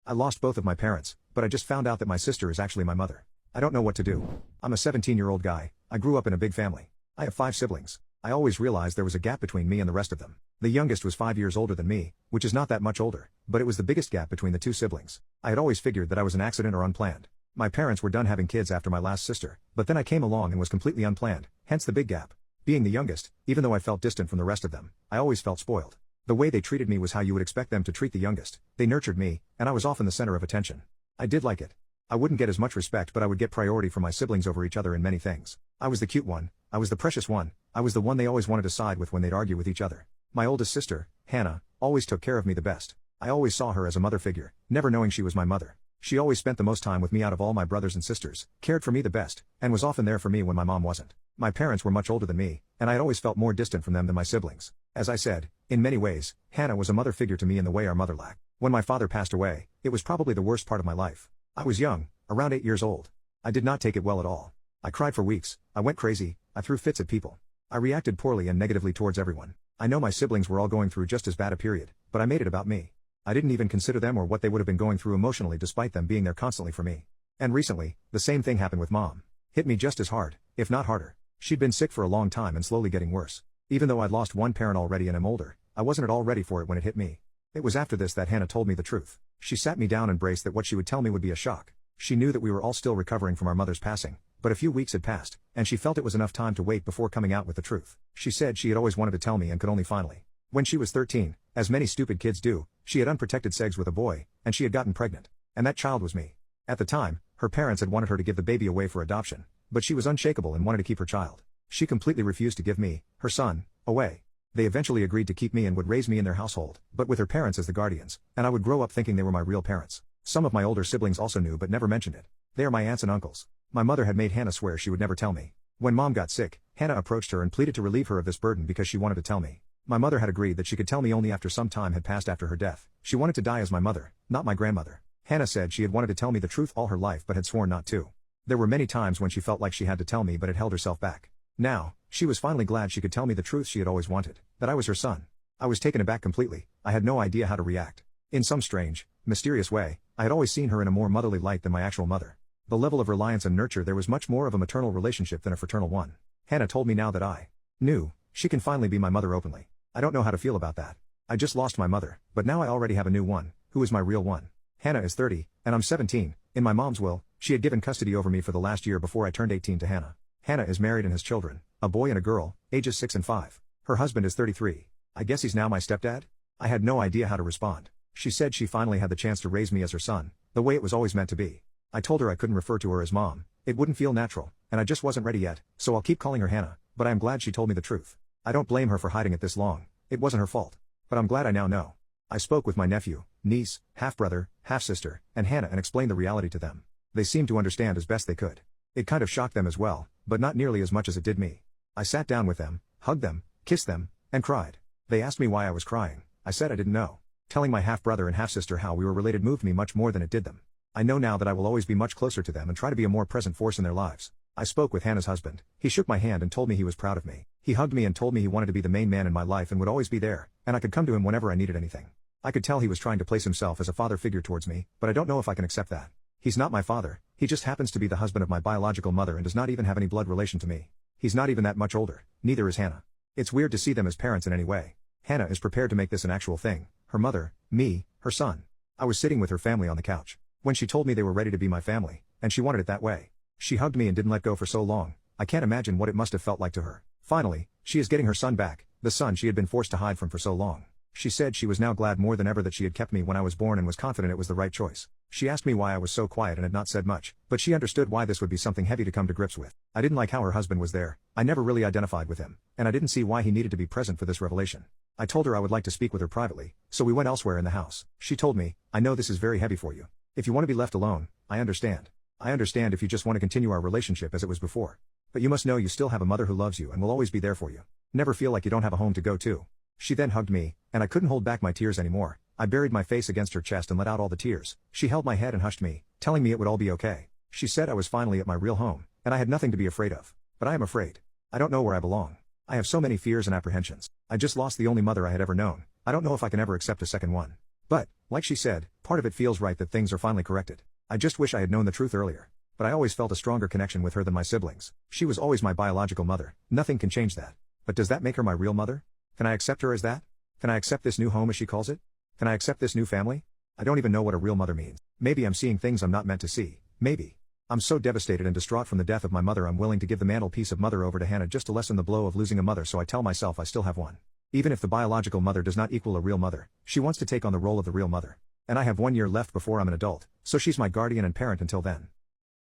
I lost both of my parents, but I just found out that my sister is actually my mother. I don't know what to do. I'm a 17-year-old guy. I grew up in a big family. I have 5 siblings. I always realized there was a gap between me and the rest of them. The youngest was 5 years older than me, which is not that much older, but it was the biggest gap between the 2 siblings. I had always figured that I was an accident or unplanned. My parents were done having kids after my last sister, but then I came along and was completely unplanned, hence the big gap. Being the youngest, even though I felt distant from the rest of them, I always felt spoiled. The way they treated me was how you would expect them to treat the youngest. They nurtured me, and I was often the center of attention. I did like it. I wouldn't get as much respect, but I would get priority for my siblings over each other in many things. I was the cute one. I was the precious one. I was the one they always wanted to side with when they'd argue with each other. My oldest sister, Hannah, always took care of me the best. I always saw her as a mother figure, never knowing she was my mother. She always spent the most time with me out of all my brothers and sisters, cared for me the best, and was often there for me when my mom wasn't. My parents were much older than me, and I had always felt more distant from them than my siblings. As I said, in many ways, Hannah was a mother figure to me in the way our mother lacked. When my father passed away, it was probably the worst part of my life. I was young, around 8 years old. I did not take it well at all. I cried for weeks, I went crazy, I threw fits at people. I reacted poorly and negatively towards everyone. I know my siblings were all going through just as bad a period, but I made it about me. I didn't even consider them or what they would have been going through emotionally despite them being there constantly for me. And recently, the same thing happened with Mom. Hit me just as hard, if not harder. She'd been sick for a long time and slowly getting worse. Even though I'd lost one parent already and am older, I wasn't at all ready for it when it hit me. It was after this that Hannah told me the truth. She sat me down and braced that what she would tell me would be a shock. She knew that we were all still recovering from our mother's passing, but a few weeks had passed, and she felt it was enough time to wait before coming out with the truth. She said she had always wanted to tell me and could only finally. When she was 13, as many stupid kids do, she had unprotected sex with a boy, and she had gotten pregnant. And that child was me. At the time, her parents had wanted her to give the baby away for adoption, but she was unshakable and wanted to keep her child. She completely refused to give me, her son, away. They eventually agreed to keep me and would raise me in their household, but with her parents as the guardians, and I would grow up thinking they were my real parents. Some of my older siblings also knew but never mentioned it. They are my aunts and uncles. My mother had made Hannah swear she would never tell me. When Mom got sick, Hannah approached her and pleaded to relieve her of this burden because she wanted to tell me. My mother had agreed that she could tell me only after some time had passed after her death. She wanted to die as my mother, not my grandmother. Hannah said she had wanted to tell me the truth all her life but had sworn not to. There were many times when she felt like she had to tell me but had held herself back. Now, she was finally glad she could tell me the truth she had always wanted, that I was her son. I was taken aback completely. I had no idea how to react. In some strange, mysterious way, I had always seen her in a more motherly light than my actual mother. The level of reliance and nurture there was much more of a maternal relationship than a fraternal one. Hannah told me now that I knew she can finally be my mother openly. I don't know how to feel about that. I just lost my mother, but now I already have a new one, who is my real one. Hannah is 30, and I'm 17. In my mom's will, she had given custody over me for the last year before I turned 18 to Hannah. Hannah is married and has children, a boy and a girl, ages 6 and 5. Her husband is 33. I guess he's now my stepdad? I had no idea how to respond. She said she finally had the chance to raise me as her son, the way it was always meant to be. I told her I couldn't refer to her as Mom. It wouldn't feel natural, and I just wasn't ready yet, so I'll keep calling her Hannah, but I am glad she told me the truth. I don't blame her for hiding it this long. It wasn't her fault. But I'm glad I now know. I spoke with my nephew, niece, half-brother, half-sister, and Hannah and explained the reality to them. They seemed to understand as best they could. It kind of shocked them as well, but not nearly as much as it did me. I sat down with them, hugged them, kissed them, and cried. They asked me why I was crying. I said I didn't know. Telling my half-brother and half-sister how we were related moved me much more than it did them. I know now that I will always be much closer to them and try to be a more present force in their lives. I spoke with Hannah's husband. He shook my hand and told me he was proud of me. He hugged me and told me he wanted to be the main man in my life and would always be there, and I could come to him whenever I needed anything. I could tell he was trying to place himself as a father figure towards me, but I don't know if I can accept that. He's not my father, he just happens to be the husband of my biological mother and does not even have any blood relation to me. He's not even that much older, neither is Hannah. It's weird to see them as parents in any way. Hannah is prepared to make this an actual thing. Her mother, me, her son. I was sitting with her family on the couch. When she told me they were ready to be my family, and she wanted it that way. She hugged me and didn't let go for so long. I can't imagine what it must have felt like to her. Finally, she is getting her son back, the son she had been forced to hide from for so long. She said she was now glad more than ever that she had kept me when I was born and was confident it was the right choice. She asked me why I was so quiet and had not said much, but she understood why this would be something heavy to come to grips with. I didn't like how her husband was there. I never really identified with him, and I didn't see why he needed to be present for this revelation. I told her I would like to speak with her privately, so we went elsewhere in the house. She told me, I know this is very heavy for you. If you want to be left alone, I understand. I understand if you just want to continue our relationship as it was before. But you must know you still have a mother who loves you and will always be there for you. Never feel like you don't have a home to go to. She then hugged me, and I couldn't hold back my tears anymore. I buried my face against her chest and let out all the tears. She held my head and hushed me, telling me it would all be okay. She said I was finally at my real home, and I had nothing to be afraid of. But I am afraid. I don't know where I belong. I have so many fears and apprehensions. I just lost the only mother I had ever known. I don't know if I can ever accept a second one. But, like she said, part of it feels right that things are finally corrected. I just wish I had known the truth earlier. But I always felt a stronger connection with her than my siblings. She was always my biological mother. Nothing can change that. But does that make her my real mother? Can I accept her as that? Can I accept this new home as she calls it? Can I accept this new family? I don't even know what a real mother means. Maybe I'm seeing things I'm not meant to see. Maybe. I'm so devastated and distraught from the death of my mother I'm willing to give the mantelpiece of mother over to Hannah just to lessen the blow of losing a mother, so I tell myself I still have one. Even if the biological mother does not equal a real mother, she wants to take on the role of the real mother. And I have 1 year left before I'm an adult, so she's my guardian and parent until then.